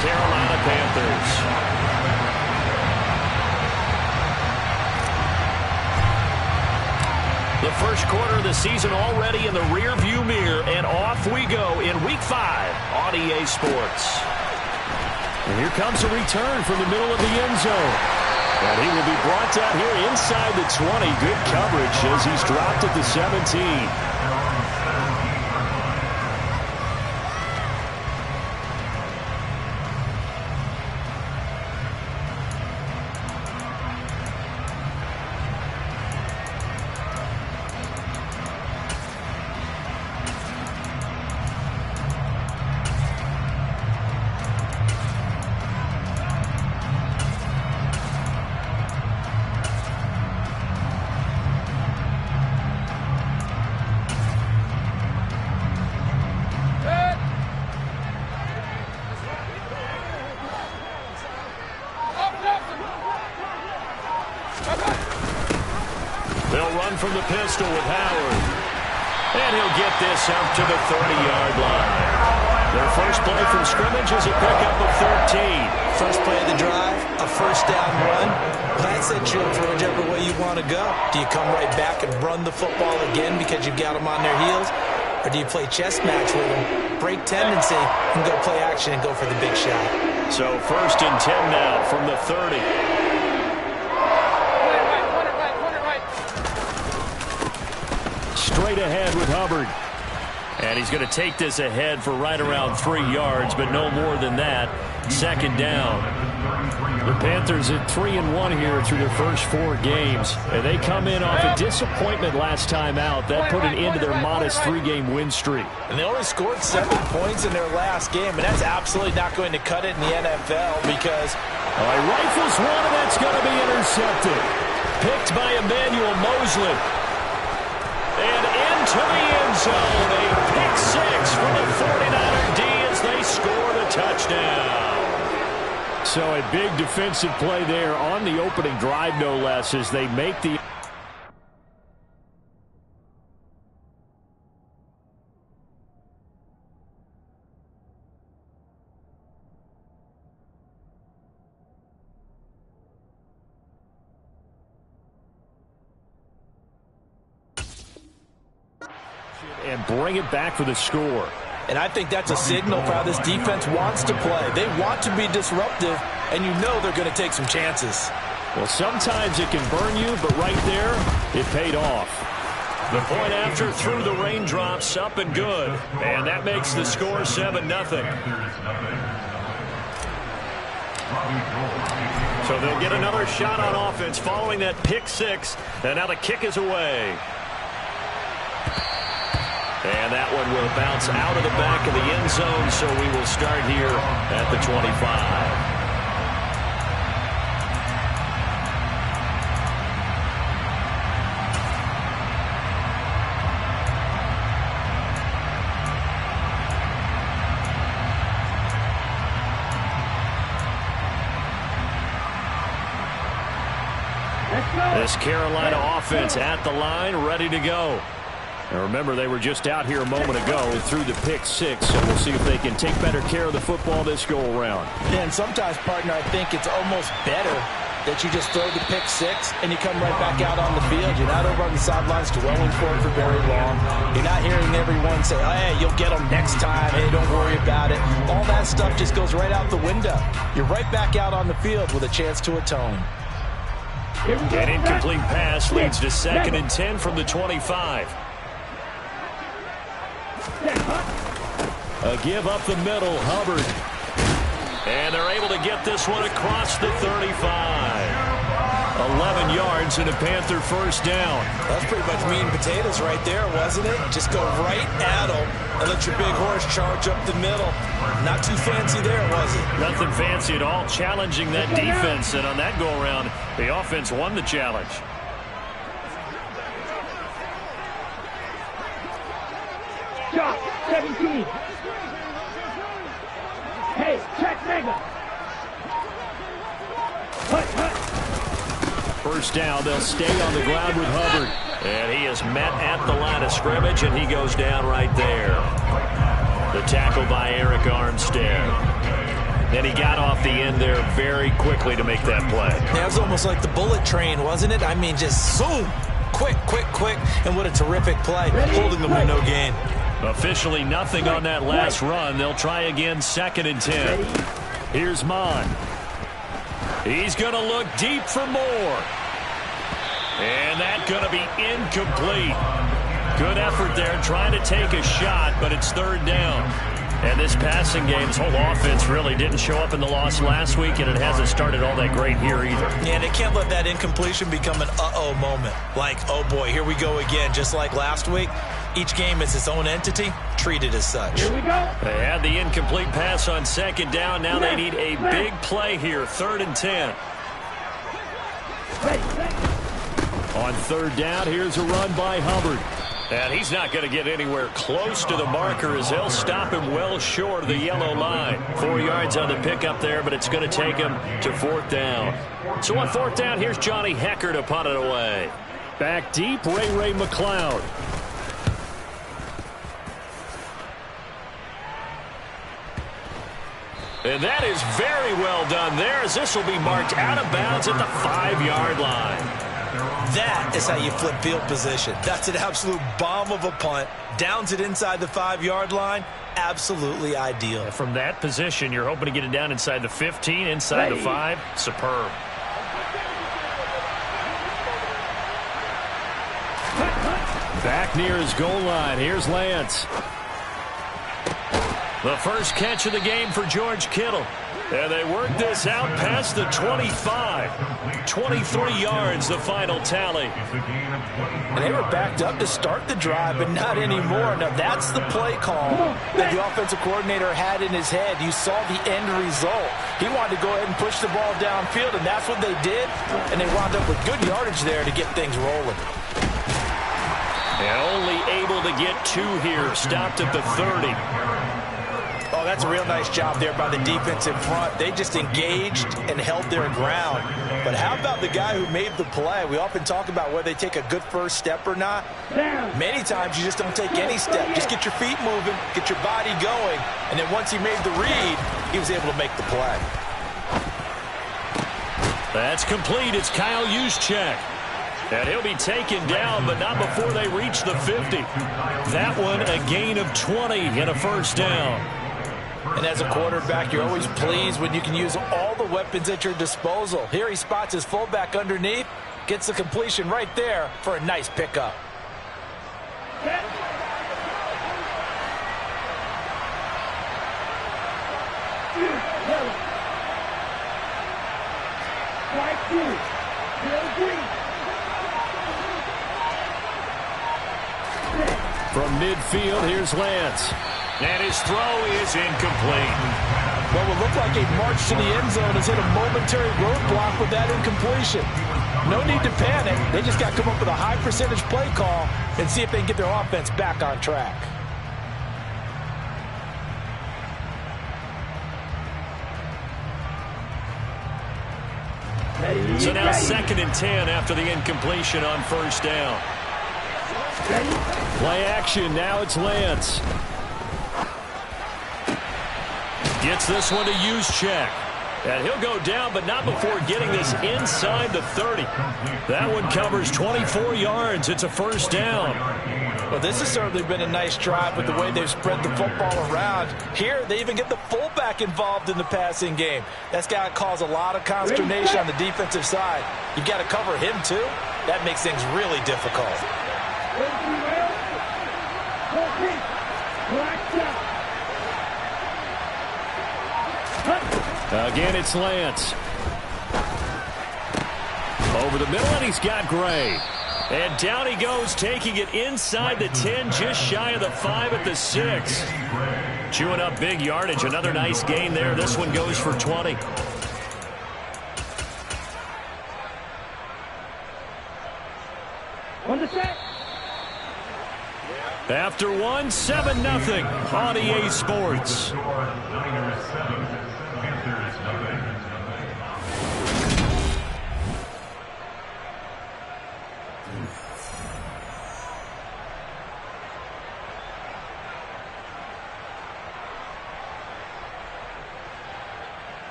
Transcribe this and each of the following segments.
Carolina Panthers. The first quarter of the season already in the rearview mirror, and off we go in Week 5 on EA Sports. And here comes a return from the middle of the end zone. And he will be brought down here inside the 20. Good coverage as he's dropped at the 17. They'll run from the pistol with Howard. And he'll get this up to the 30-yard line. Their first play from scrimmage is a pickup of 13. First play of the drive, a first down run. That sets you up for whichever way you want to go. Do you come right back and run the football again because you've got them on their heels? Or do you play chess match with them, break tendency, and go play action and go for the big shot? So first and 10 now from the 30. Straight ahead with Hubbard. And he's going to take this ahead for right around 3 yards, but no more than that. Second down. The Panthers at 3-1 here through their first 4 games. And they come in off a disappointment last time out. That put an end to their modest 3-game win streak. And they only scored 7 points in their last game, and that's absolutely not going to cut it in the NFL because... rifles one, and that's going to be intercepted. Picked by Emmanuel Mosley. And into the end zone, a pick 6 from the 49er D as they score the touchdown. So a big defensive play there on the opening drive, no less, as they make the... and bring it back for the score. And I think that's a signal for how this defense wants to play. They want to be disruptive, and you know they're going to take some chances. Well, sometimes it can burn you, but right there, it paid off. The point after through the raindrops, up and good. And that makes the score 7-0. So they'll get another shot on offense following that pick 6. And now the kick is away. And that one will bounce out of the back of the end zone, so we will start here at the 25. This Carolina offense at the line, ready to go. And remember, they were just out here a moment ago and threw the pick 6, so we'll see if they can take better care of the football this go-around. And sometimes, partner, I think it's almost better that you just throw the pick 6 and you come right back out on the field. You're not over on the sidelines dwelling for it for very long. You're not hearing everyone say, hey, you'll get them next time. Hey, don't worry about it. All that stuff just goes right out the window. You're right back out on the field with a chance to atone. An incomplete pass leads to 2nd and 10 from the 25. A give up the middle, Hubbard. And they're able to get this one across the 35. 11 yards and a Panther first down. That's pretty much meat and potatoes right there, wasn't it? Just go right at them and let your big horse charge up the middle. Not too fancy there, was it? Nothing fancy at all, challenging that defense. And on that go-around, the offense won the challenge. Shot, 17. Hey, check mega. First down, they'll stay on the ground with Hubbard. And he is met at the line of scrimmage, and he goes down right there. The tackle by Eric Armstead. And he got off the end there very quickly to make that play. That was almost like the bullet train, wasn't it? I mean, just zoom. Quick, quick, quick. And what a terrific play, holding them to no gain. Officially nothing on that last run. They'll try again, 2nd and 10. Here's Mon. He's going to look deep for more. And that's going to be incomplete. Good effort there trying to take a shot, but it's 3rd down. And this passing game, this whole offense really didn't show up in the loss last week, and it hasn't started all that great here either. Yeah, they can't let that incompletion become an uh-oh moment. Like, oh boy, here we go again, just like last week. Each game is its own entity, treated as such. Here we go. They had the incomplete pass on 2nd down. Now they need a big play here, 3rd and 10. On 3rd down, here's a run by Hubbard. And he's not going to get anywhere close to the marker as they'll stop him well short of the yellow line. 4 yards on the pickup there, but it's going to take him to 4th down. So on 4th down, here's Johnny Hecker to punt it away. Back deep, Ray McLeod. And that is very well done there, as this will be marked out of bounds at the 5-yard line. That is how you flip field position. That's an absolute bomb of a punt. Downs it inside the 5-yard line. Absolutely ideal. From that position, you're hoping to get it down inside the 15, inside the 5. Superb. Back near his goal line. Here's Lance. The first catch of the game for George Kittle. And they work this out past the 25. 23 yards, the final tally. And they were backed up to start the drive, but not anymore. Now, that's the play call that the offensive coordinator had in his head. You saw the end result. He wanted to go ahead and push the ball downfield, and that's what they did. And they wound up with good yardage there to get things rolling. And only able to get 2 here. Stopped at the 30. Oh, that's a real nice job there by the defense in front. They just engaged and held their ground. But how about the guy who made the play? We often talk about whether they take a good first step or not. Many times you just don't take any step. Just get your feet moving, get your body going, and then once he made the read, he was able to make the play. That's complete. It's Kyle Juszczyk. And he'll be taken down, but not before they reach the 50. That one a gain of 20 and a first down. And as a quarterback, you're always pleased when you can use all the weapons at your disposal. Here he spots his fullback underneath, gets the completion right there for a nice pickup. From midfield, here's Lance. And his throw is incomplete. What would look like a march to the end zone has hit a momentary roadblock with that incompletion. No need to panic. They just got to come up with a high percentage play call and see if they can get their offense back on track. So now 2nd and 10 after the incompletion on first down. Play action. Now it's Lance. Gets this one to Juszczyk. And he'll go down, but not before getting this inside the 30. That one covers 24 yards. It's a first down. Well, this has certainly been a nice drive with the way they've spread the football around. Here, they even get the fullback involved in the passing game. That's got to cause a lot of consternation on the defensive side. You've got to cover him, too. That makes things really difficult. Again, it's Lance. Over the middle, and he's got Gray. And down he goes, taking it inside the 10, just shy of the 5 at the 6. Chewing up big yardage. Another nice gain there. This one goes for 20. On the set. After one, 7-0 on EA Sports. Niners 7, Panthers nothing.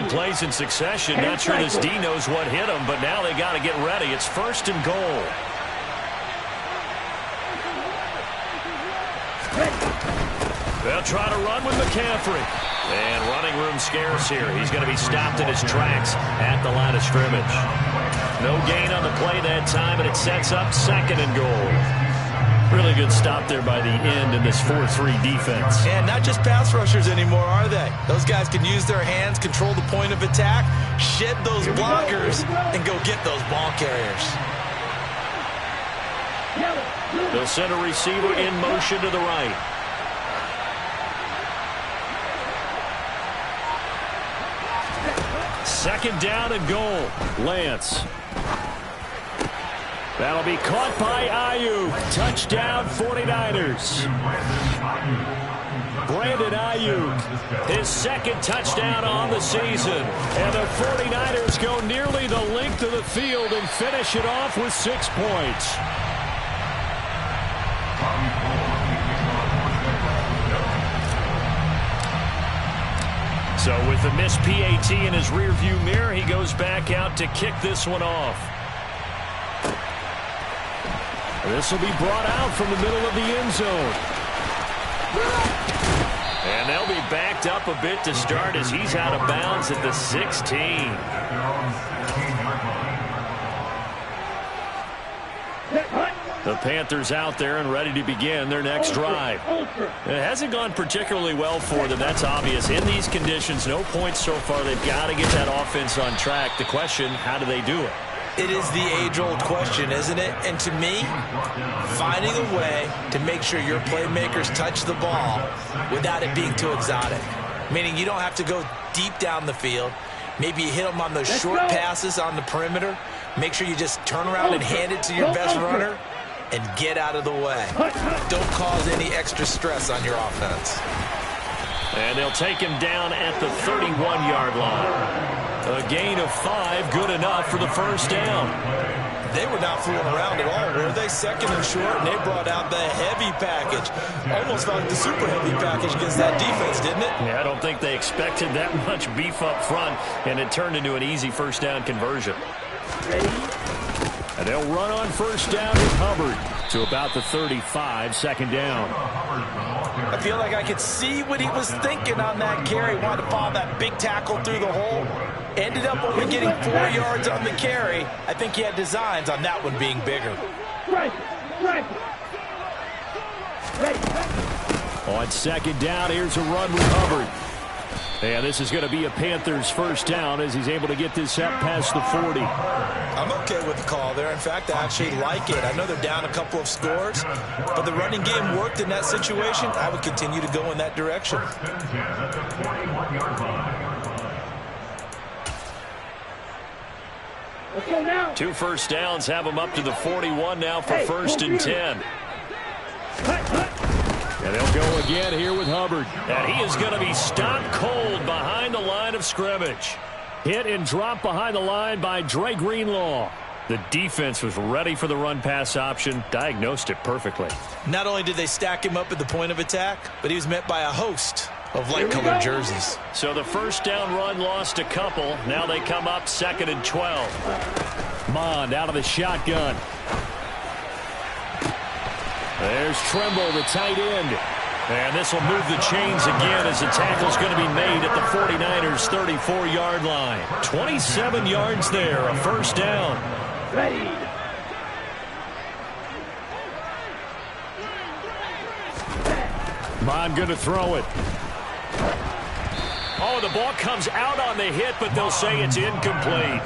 plays in succession. Not sure this D knows what hit him, but now they got to get ready. It's 1st and goal. They'll try to run with McCaffrey. And running room scarce here. He's going to be stopped in his tracks at the line of scrimmage. No gain on the play that time, and it sets up 2nd and goal. Really good stop there by the end in this 4-3 defense. And not just pass rushers anymore, are they? Those guys can use their hands, control the point of attack, shed those blockers, and go get those ball carriers. They'll send a receiver in motion to the right. Second down and goal. Lance. That'll be caught by Ayuk. Touchdown 49ers. Brandon Ayuk. His 2nd touchdown on the season. And the 49ers go nearly the length of the field and finish it off with 6 points. So with the missed PAT in his rearview mirror, he goes back out to kick this one off. This will be brought out from the middle of the end zone. And they'll be backed up a bit to start as he's out of bounds at the 16. The Panthers out there and ready to begin their next drive. It hasn't gone particularly well for them. That's obvious. In these conditions, no points so far. They've got to get that offense on track. The question, how do they do it? It is the age-old question, isn't it? And to me, finding a way to make sure your playmakers touch the ball without it being too exotic. Meaning you don't have to go deep down the field. Maybe you hit them on those short passes on the perimeter. Make sure you just turn around and hand it to your best runner and get out of the way. Don't cause any extra stress on your offense. And they'll take him down at the 31-yard line. A gain of 5, good enough for the 1st down. They were not fooling around at all, were they? 2nd and short, and they brought out the heavy package. Almost felt like the super heavy package against that defense, didn't it? Yeah, I don't think they expected that much beef up front, and it turned into an easy 1st down conversion. And they'll run on 1st down with Hubbard to about the 35, 2nd down. I feel like I could see what he was thinking on that carry. Wanted to follow that big tackle through the hole. Ended up only getting 4 yards on the carry. I think he had designs on that one being bigger. On 2nd down, here's a run with Hubbard. And this is going to be a Panthers 1st down as he's able to get this up past the 40. I'm okay with the call there. In fact, I actually like it. I know they're down a couple of scores, but the running game worked in that situation. I would continue to go in that direction. 2 1st downs have him up to the 41 now for 1st and 10. And they'll go again here with Hubbard. And he is going to be stopped cold behind the line of scrimmage. Hit and dropped behind the line by Dre Greenlaw. The defense was ready for the run-pass option, diagnosed it perfectly. Not only did they stack him up at the point of attack, but he was met by a host of light-colored jerseys. So the 1st down run lost a couple. Now they come up 2nd and 12. Mond out of the shotgun. There's Trimble, the tight end. And this will move the chains again as the tackle's going to be made at the 49ers' 34-yard line. 27 yards there, a 1st down. Ready. Mond going to throw it. Oh, the ball comes out on the hit, but they'll say it's incomplete.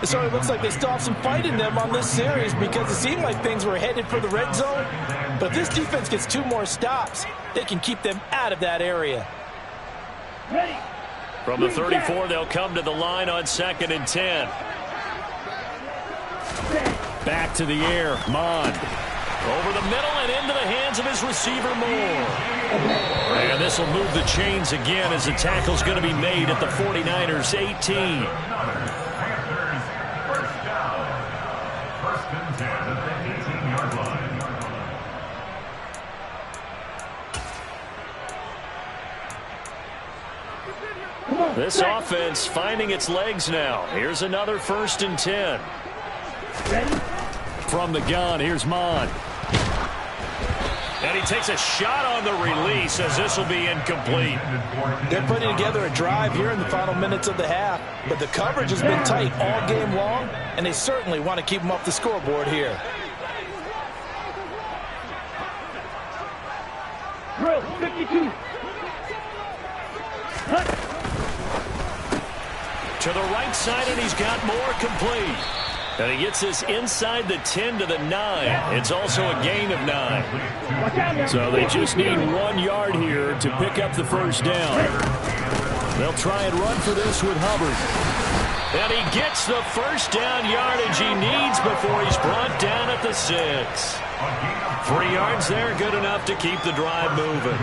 It sort of looks like they still have some fight in them on this series because it seemed like things were headed for the red zone. But if this defense gets 2 more stops, they can keep them out of that area. Ready. From the 34, they'll come to the line on 2nd and 10. Back to the air, Mond. Over the middle and into the hands of his receiver, Moore. And this will move the chains again as the tackle's going to be made at the 49ers' 18. Come on. This offense finding its legs now. Here's another 1st and 10. Ready? From the gun, here's Mon. And he takes a shot on the release as this will be incomplete. They're putting together a drive here in the final minutes of the half, but the coverage has been tight all game long, and they certainly want to keep them off the scoreboard here. Drill 52. Hut. To the right side, and he's got more complete. And he gets this inside the 10 to the 9. It's also a gain of 9. So they just need 1 yard here to pick up the 1st down. They'll try and run for this with Hubbard. And he gets the 1st down yardage he needs before he's brought down at the 6. 3 yards there, good enough to keep the drive moving.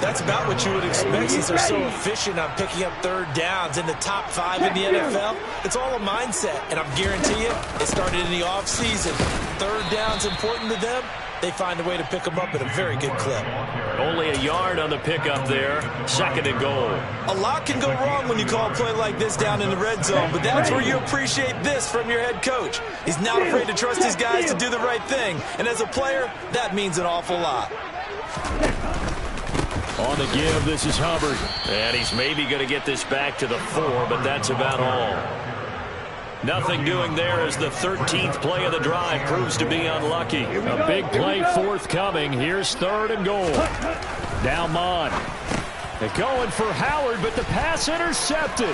That's about what you would expect since they're so efficient on picking up 3rd downs in the top 5 in the NFL. It's all a mindset, and I'm guarantee you it started in the offseason. 3rd down's important to them. They find a way to pick them up at a very good clip. Only a yard on the pickup there. 2nd and goal. A lot can go wrong when you call a play like this down in the red zone, but that's where you appreciate this from your head coach. He's not afraid to trust his guys to do the right thing, and as a player, that means an awful lot. On the give, this is Hubbard. And he's maybe going to get this back to the 4, but that's about all. Nothing doing there as the 13th play of the drive proves to be unlucky. A big play forthcoming. Here's 3rd and goal. Now Mon. They're going for Howard, but the pass intercepted.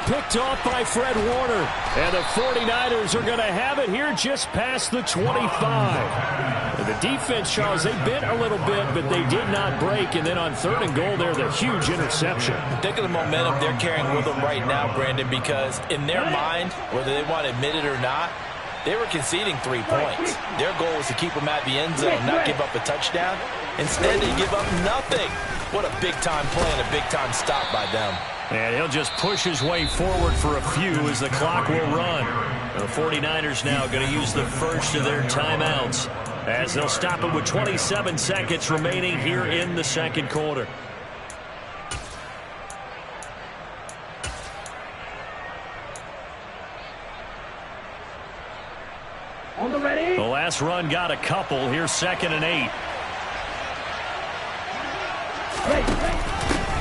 Picked off by Fred Warner. And the 49ers are going to have it here just past the 25. And the defense, Charles, they bent a little bit, but they did not break. And then on 3rd and goal there, the huge interception. Think of the momentum they're carrying with them right now, Brandon, because in their mind, whether they want to admit it or not, they were conceding 3 points. Their goal was to keep them at the end zone, not give up a touchdown. Instead, they give up nothing. What a big-time play and a big-time stop by them. And he'll just push his way forward for a few as the clock will run. The 49ers now going to use the first of their timeouts as they'll stop it with 27 seconds remaining here in the 2nd quarter. On the ready. The last run got a couple. Here's 2nd and 8.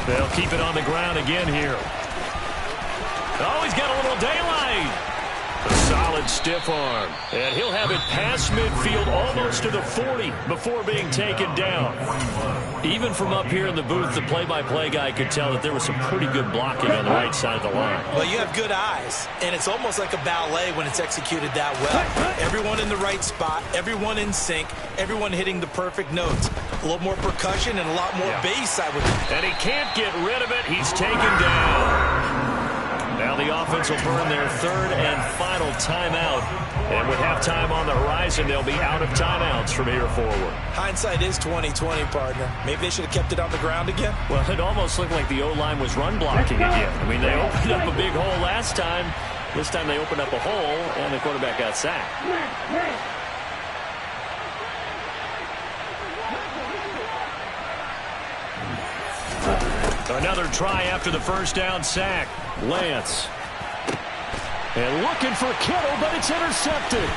They'll keep it on the ground again here. Oh, he's got a little daylight. A solid stiff arm. And he'll have it past midfield almost to the 40 before being taken down. Even from up here in the booth, the play-by-play guy could tell that there was some pretty good blocking on the right side of the line. Well, you have good eyes, and it's almost like a ballet when it's executed that well. Everyone in the right spot, everyone in sync, everyone hitting the perfect notes. A little more percussion and a lot more bass, I would think. And he can't get rid of it. He's taken down. Now the offense will burn their 3rd and final timeout. And with halftime on the horizon, they'll be out of timeouts from here forward. Hindsight is 20/20, partner. Maybe they should have kept it on the ground again. Well, it almost looked like the O-line was run blocking again. I mean, they opened up a big hole last time. This time they opened up a hole, and the quarterback got sacked. Another try after the 1st down sack. Lance. And looking for Kittle, but it's intercepted.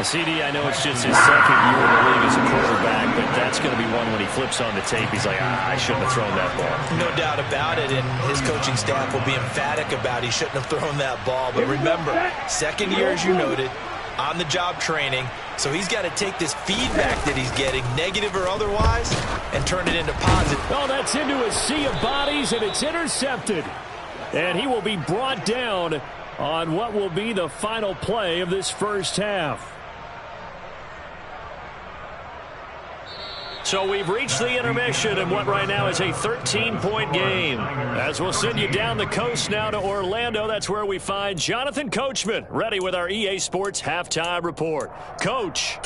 CD, I know it's just his 2nd year in the league as a quarterback, but that's going to be one when he flips on the tape. He's like, I shouldn't have thrown that ball. No doubt about it, and his coaching staff will be emphatic about he shouldn't have thrown that ball. But remember, 2nd year, as you noted, on-the-job training, so he's got to take this feedback that he's getting, negative or otherwise, and turn it into positive. Oh, that's into a sea of bodies, and it's intercepted. And he will be brought down on what will be the final play of this 1st half. So we've reached the intermission in what right now is a 13-point game. As we'll send you down the coast now to Orlando, that's where we find Jonathan Coachman, ready with our EA Sports Halftime Report. Coach.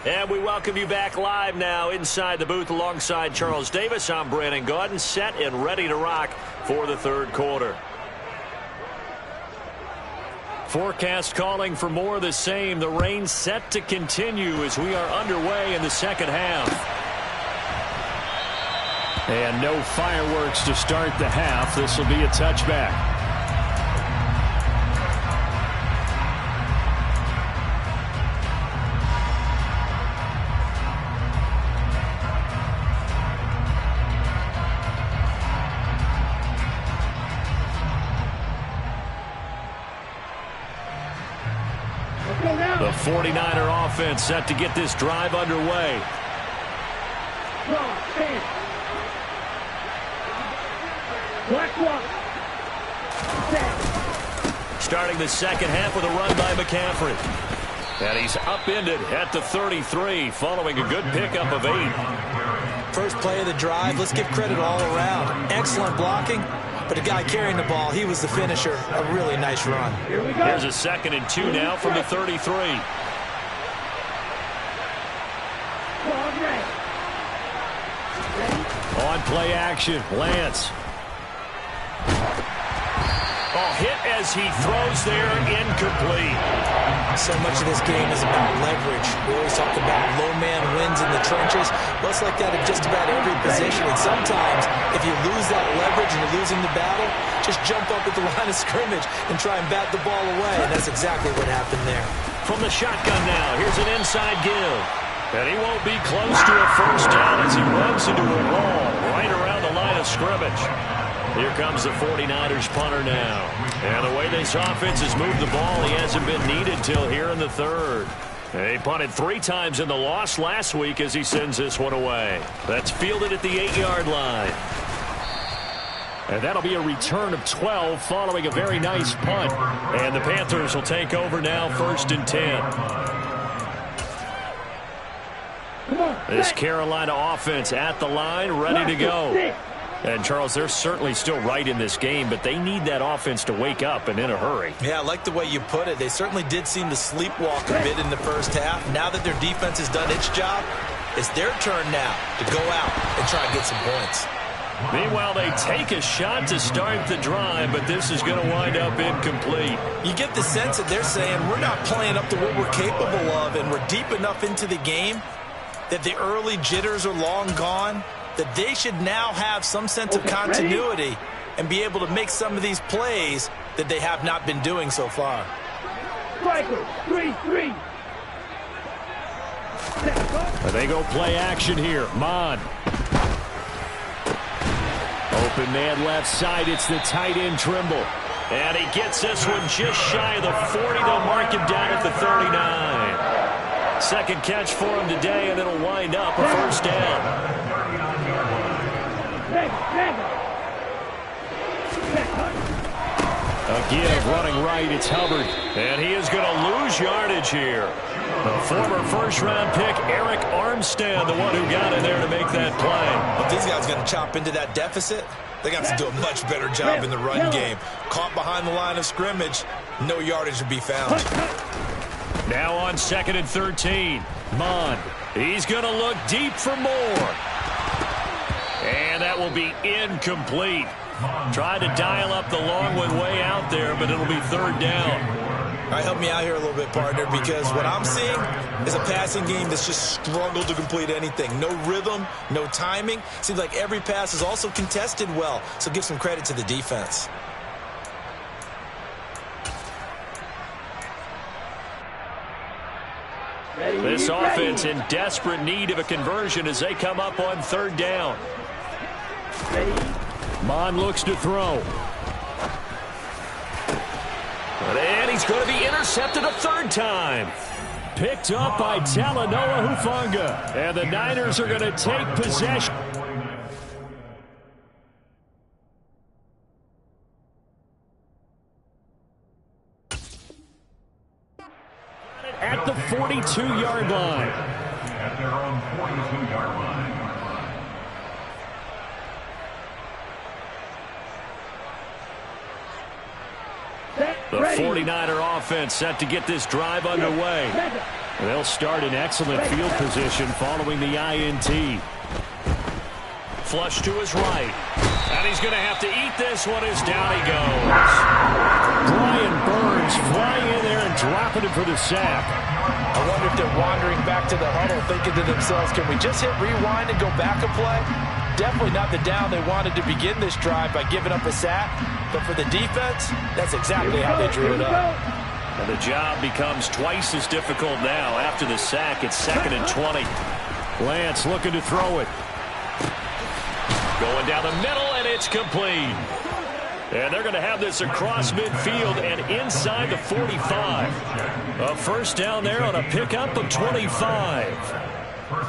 And we welcome you back live now inside the booth alongside Charles Davis. I'm Brandon Gaudin, set and ready to rock for the 3rd quarter. Forecast calling for more of the same. The rain set to continue as we are underway in the second half. And no fireworks to start the half. This will be a touchback. The 49er offense set to get this drive underway. Starting the second half with a run by McCaffrey. And he's upended at the 33 following a good pickup of 8. First play of the drive, let's give credit all around. Excellent blocking, but the guy carrying the ball, he was the finisher. A really nice run. Here's a 2nd and 2 now from the 33. On play action, Lance. Oh, hit as he throws there, incomplete. So much of this game is about leverage. We always talk about low man wins in the trenches. Well, it's like that in just about every position. And sometimes, if you lose that leverage and you're losing the battle, just jump up at the line of scrimmage and try and bat the ball away. And that's exactly what happened there. From the shotgun now, here's an inside give. And he won't be close to a first down as he runs into a wall right around the line of scrimmage. Here comes the 49ers punter now. And the way this offense has moved the ball, he hasn't been needed till here in the third. He punted 3 times in the loss last week as he sends this one away. That's fielded at the 8-yard line. And that'll be a return of 12 following a very nice punt. And the Panthers will take over now, 1st and 10. This Carolina offense at the line, ready to go. And, Charles, they're certainly still right in this game, but they need that offense to wake up and in a hurry. Yeah, I like the way you put it. They certainly did seem to sleepwalk a bit in the first half. Now that their defense has done its job, it's their turn now to go out and try and get some points. Meanwhile, they take a shot to start the drive, but this is going to wind up incomplete. You get the sense that they're saying we're not playing up to what we're capable of, and we're deep enough into the game that the early jitters are long gone, that they should now have some sense of continuity and be able to make some of these plays that they have not been doing so far. Striker, 3-3. They go play action here. Mon. Open man left side. It's the tight end Trimble. And he gets this one just shy of the 40. They'll mark him down at the 39. Second catch for him today, and it'll wind up a first down. Again, running right, it's Hubbard. And he is going to lose yardage here. The former first-round pick, Eric Armstead, the one who got in there to make that play. If these guys are going to chop into that deficit, they're going to have to do a much better job in the run game. Caught behind the line of scrimmage, no yardage to be found. Now on 2nd and 13. Mon. He's going to look deep for more. And that will be incomplete. Tried to dial up the long one way out there, but it'll be 3rd down. All right, help me out here a little bit, partner, because what I'm seeing is a passing game that's just struggled to complete anything. No rhythm, no timing. Seems like every pass is also contested well, so give some credit to the defense. This offense in desperate need of a conversion as they come up on 3rd down. Mon looks to throw. And he's going to be intercepted a 3rd time. Picked up by Talanoa Hufanga. And the Niners are going to take possession. At the 42-yard line. At their own 42-yard line. The 49er offense set to get this drive underway. They'll start in excellent field position following the INT. Flush to his right. And he's going to have to eat this one as down he goes. Brian Burns flying in there and dropping it for the sack. I wonder if they're wandering back to the huddle thinking to themselves, can we just hit rewind and go back a play? Definitely not the down they wanted to begin this drive by giving up a sack. But for the defense, that's exactly how they drew it up. And the job becomes twice as difficult now. After the sack, it's 2nd and 20. Lance looking to throw it. Going down the middle, and it's complete. And they're going to have this across midfield and inside the 45. A first down there on a pickup of 25.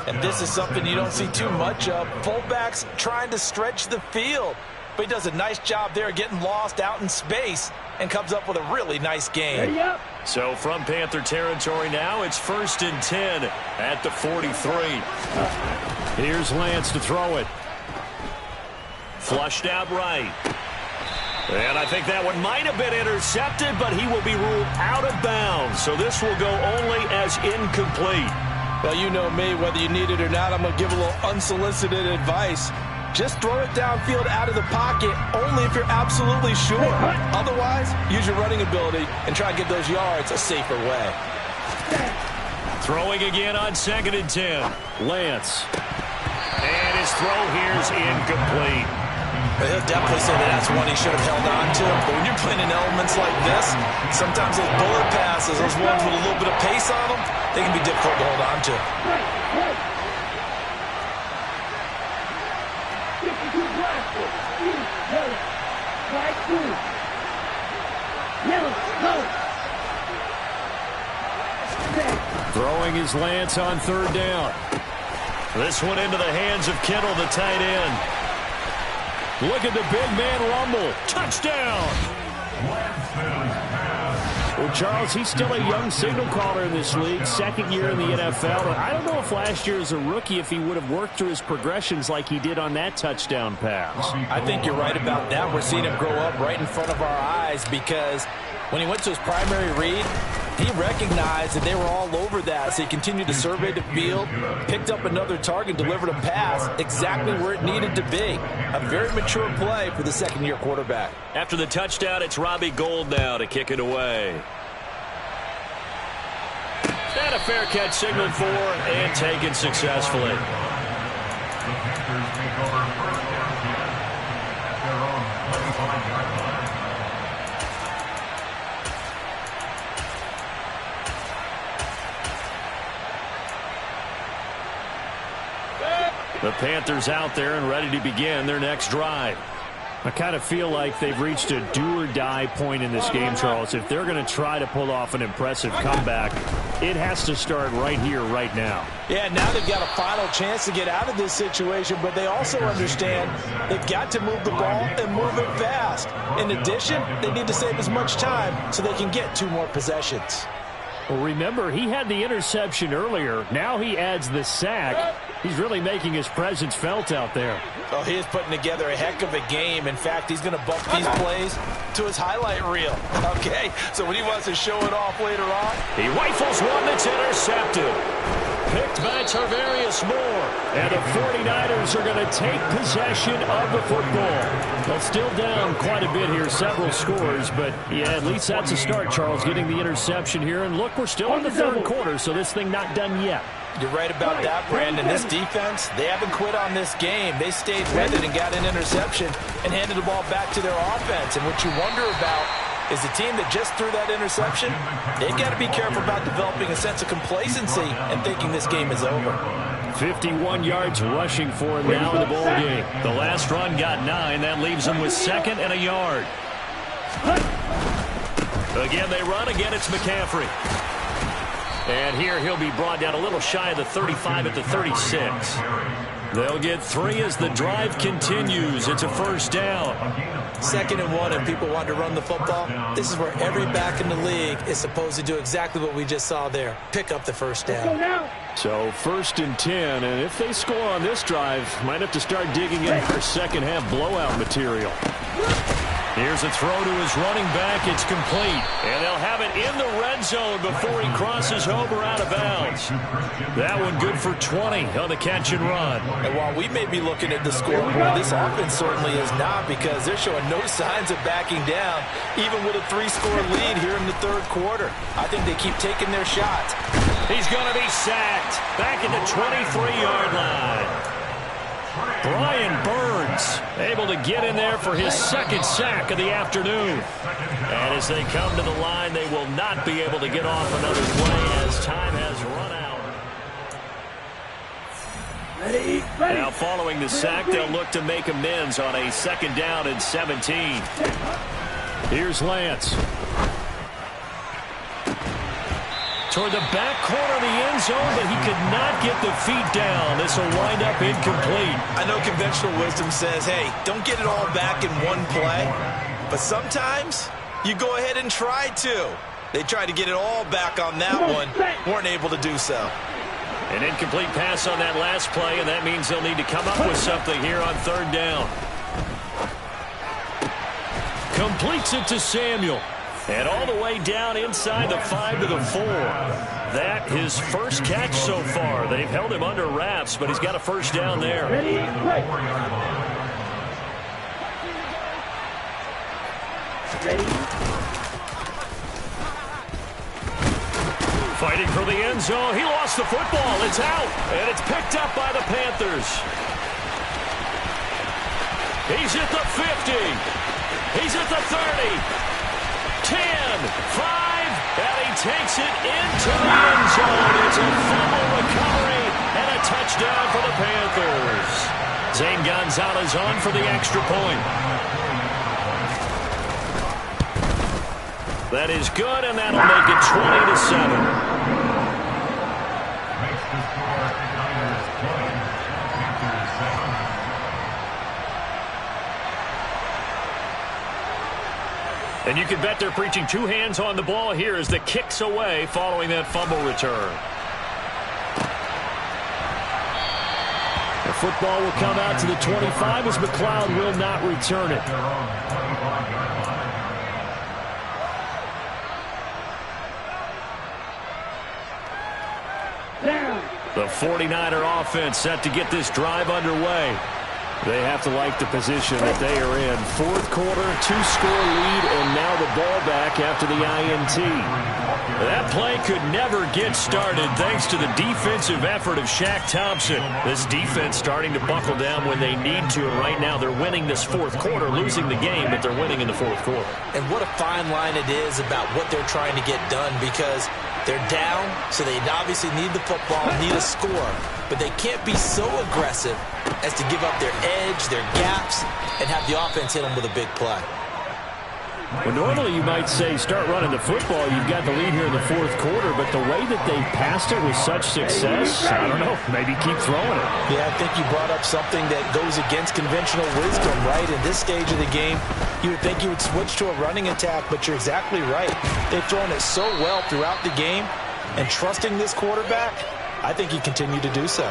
And this is something you don't see too much of. Fullbacks trying to stretch the field. But he does a nice job there getting lost out in space and comes up with a really nice gain. So from Panther territory now, it's 1st and 10 at the 43. Here's Lance to throw it. Flushed out right. And I think that one might have been intercepted, but he will be ruled out of bounds. So this will go only as incomplete. Well, you know me, whether you need it or not, I'm going to give a little unsolicited advice. Just throw it downfield out of the pocket only if you're absolutely sure. Otherwise, use your running ability and try and get those yards a safer way. Throwing again on 2nd and 10. Lance. And his throw here's incomplete. He'll definitely say that that's one he should have held on to. But when you're playing in elements like this, sometimes those bullet passes, those ones with a little bit of pace on them, they can be difficult to hold on to. Throwing his Lance on 3rd down. This one into the hands of Kittle, the tight end. Look at the big man rumble. Touchdown! Well, Charles, he's still a young signal caller in this league, 2nd year in the NFL. And I don't know if last year as a rookie if he would have worked through his progressions like he did on that touchdown pass. I think you're right about that. We're seeing him grow up right in front of our eyes because when he went to his primary read, he recognized that they were all over that, so he continued to survey the field, picked up another target, delivered a pass exactly where it needed to be. A very mature play for the 2nd-year quarterback. After the touchdown, it's Robbie Gould now to kick it away. And a fair catch signaled for and taken successfully. The Panthers take over 1st and 10 at their own 25-yard line. The Panthers out there and ready to begin their next drive. I kind of feel like they've reached a do-or-die point in this game, Charles. If they're going to try to pull off an impressive comeback, it has to start right here, right now. Yeah, now they've got a final chance to get out of this situation, but they also understand they've got to move the ball and move it fast. In addition, they need to save as much time so they can get 2 more possessions. Well, remember, he had the interception earlier. Now he adds the sack. He's really making his presence felt out there. Oh, he is putting together a heck of a game. In fact, he's going to bump these plays to his highlight reel. Okay, so when he wants to show it off later on, he rifles one that's intercepted. Picked by Tarvarius Moore. And the 49ers are going to take possession of the football. Well, still down quite a bit here, several scores. But, yeah, at least that's a start, Charles, getting the interception here. And, look, we're still in the 3rd quarter, so this thing not done yet. You're right about that, Brandon. This defense, they haven't quit on this game. They stayed with it and got an interception and handed the ball back to their offense. And what you wonder about is the team that just threw that interception, they've got to be careful about developing a sense of complacency and thinking this game is over. 51 yards rushing for him now in the ball game. The last run got 9. That leaves him with 2nd and a yard. Again, they run. Again, it's McCaffrey. And here he'll be brought down a little shy of the 35 at the 36. They'll get 3 as the drive continues. It's a first down. 2nd and 1, and people want to run the football. This is where every back in the league is supposed to do exactly what we just saw there. Pick up the first down. So 1st and 10, and if they score on this drive, might have to start digging in for second half blowout material. Here's a throw to his running back. It's complete. And they'll have it in the red zone before he crosses over out of bounds. That one good for 20 on the catch and run. And while we may be looking at the scoreboard, this offense certainly is not, because they're showing no signs of backing down, even with a 3-score lead here in the third quarter. I think they keep taking their shots. He's going to be sacked back at the 23-yard line. Brian Burns able to get in there for his second sack of the afternoon. And as they come to the line, they will not be able to get off another play as time has run out. Now following the sack, they'll look to make amends on a 2nd down and 17. Here's Lance. Toward the back corner of the end zone, but he could not get the feet down. This will wind up incomplete. I know conventional wisdom says, hey, don't get it all back in one play. But sometimes you go ahead and try to. They tried to get it all back on that one. Weren't able to do so. An incomplete pass on that last play, and that means they'll need to come up with something here on 3rd down. Completes it to Samuel. And all the way down inside the 5 to the 4. That his first catch so far. They've held him under wraps, but he's got a 1st down there. Fighting for the end zone. He lost the football. It's out. And it's picked up by the Panthers. He's at the 50. He's at the 30. 10, 5, and he takes it into the end zone. It's a fumble recovery and a touchdown for the Panthers. Zane Gonzalez on for the extra point. That is good, and that'll make it 20-7. Makes the score Niners 20, Panthers 7. And you can bet they're preaching 2 hands on the ball here as the kick's away following that fumble return. The football will come out to the 25 as McLeod will not return it. The 49er offense set to get this drive underway. They have to like the position that they are in. 4th quarter, 2-score lead, and now the ball back after the INT. That play could never get started thanks to the defensive effort of Shaq Thompson. This defense starting to buckle down when they need to, and right now they're winning this 4th quarter, losing the game, but they're winning in the 4th quarter. And what a fine line it is about what they're trying to get done, because they're down, so they obviously need the football, need a score. But they can't be so aggressive as to give up their edge, their gaps, and have the offense hit them with a big play. Well, normally you might say start running the football. You've got the lead here in the 4th quarter, but the way that they passed it with such success, I don't know, maybe keep throwing it. Yeah, I think you brought up something that goes against conventional wisdom, right? In this stage of the game, you would think you would switch to a running attack, but you're exactly right. They've thrown it so well throughout the game, and trusting this quarterback, I think he continued to do so.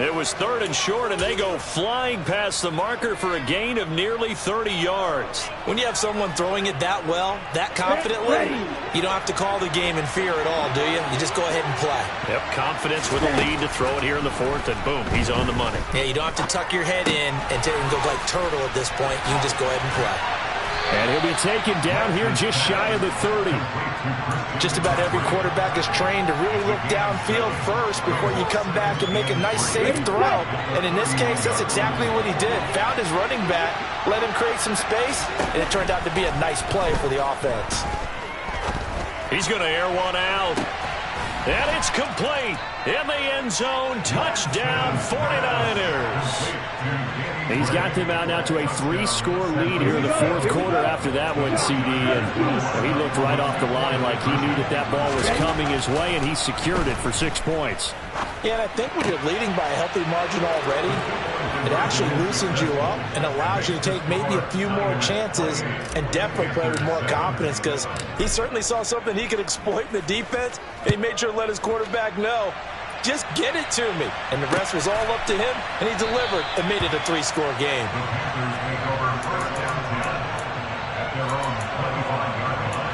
It was 3rd and short, and they go flying past the marker for a gain of nearly 30 yards. When you have someone throwing it that well, that confidently, you don't have to call the game in fear at all, do you? You just go ahead and play. Yep, confidence with a lead to throw it here in the 4th, and boom, he's on the money. Yeah, you don't have to tuck your head in and go like turtle at this point. You can just go ahead and play. And he'll be taken down here just shy of the 30. Just about every quarterback is trained to really look downfield first before you come back and make a nice, safe throw. And in this case, that's exactly what he did. Found his running back, let him create some space, and it turned out to be a nice play for the offense. He's going to air one out. And it's complete. In the end zone, touchdown 49ers. He's got them out now to a 3-score lead here in the 4th quarter after that one, CD. And he looked right off the line like he knew that ball was coming his way, and he secured it for 6 points. Yeah, and I think when you're leading by a healthy margin already, it actually loosens you up and allows you to take maybe a few more chances and definitely play with more confidence, because he certainly saw something he could exploit in the defense, and he made sure to let his quarterback know, just get it to me. And the rest was all up to him, and he delivered and made it a 3-score game. their own 25-yard line.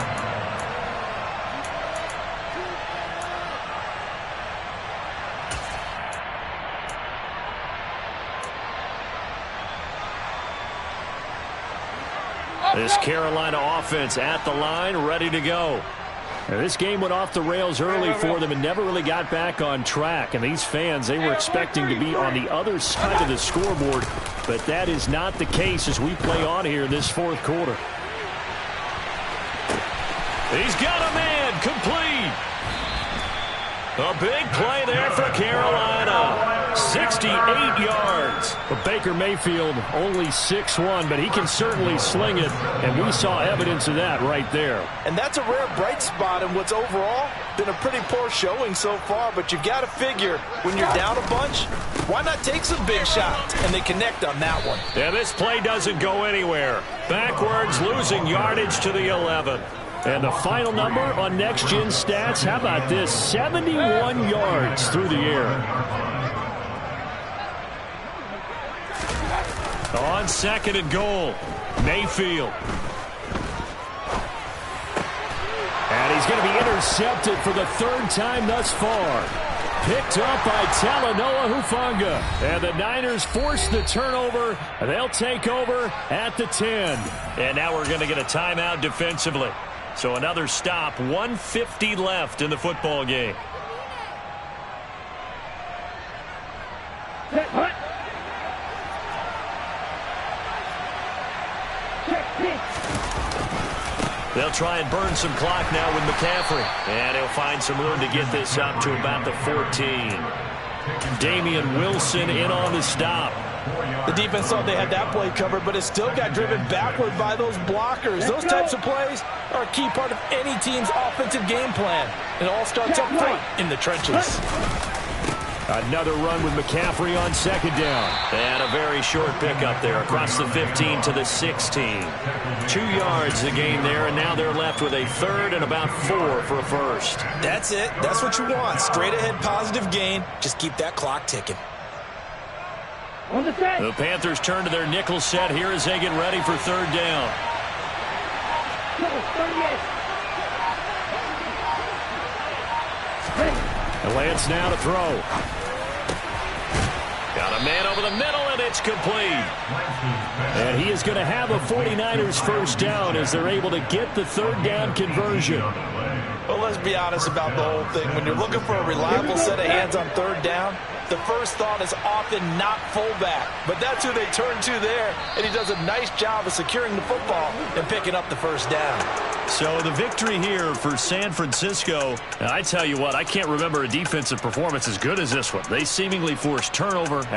This Carolina offense at the line, ready to go. Now, this game went off the rails early for them and never really got back on track. And these fans, they were expecting to be on the other side of the scoreboard, but that is not the case as we play on here in this fourth quarter. He's got a man, complete. A big play there for Carolina. 68 yards. But Baker Mayfield only 6'1", but he can certainly sling it, and we saw evidence of that right there. And that's a rare bright spot in what's overall been a pretty poor showing so far, but you've got to figure when you're down a bunch, why not take some big shots? And they connect on that one. Yeah, this play doesn't go anywhere. Backwards, losing yardage to the 11. And the final number on Next Gen Stats, how about this? 71 yards through the air. On second and goal, Mayfield. And he's going to be intercepted for the third time thus far. Picked up by Talanoa Hufanga. And the Niners force the turnover. They'll take over at the 10. And now we're going to get a timeout defensively. So another stop, 1:50 left in the football game. They'll try and burn some clock now with McCaffrey. And he'll find some room to get this up to about the 14. Damian Wilson in on the stop. The defense thought they had that play covered, but it still got driven backward by those blockers. Those types of plays are a key part of any team's offensive game plan. It all starts up front in the trenches. Another run with McCaffrey on second down. And a very short pickup there across the 15 to the 16. 2 yards the gain there, and now they're left with a third and about 4 for a first. That's it. That's what you want. Straight ahead positive gain. Just keep that clock ticking. The Panthers turn to their nickel set here as they get ready for third down. And Lance now to throw. Got a man over the middle, and it's complete. And he is going to have a 49ers first down as they're able to get the third down conversion. Well, let's be honest about the whole thing. When you're looking for a reliable set of hands on third down, the first thought is often not fullback. But that's who they turn to there, and he does a nice job of securing the football and picking up the first down. So the victory here for San Francisco, and I tell you what, I can't remember a defensive performance as good as this one. They seemingly forced turnover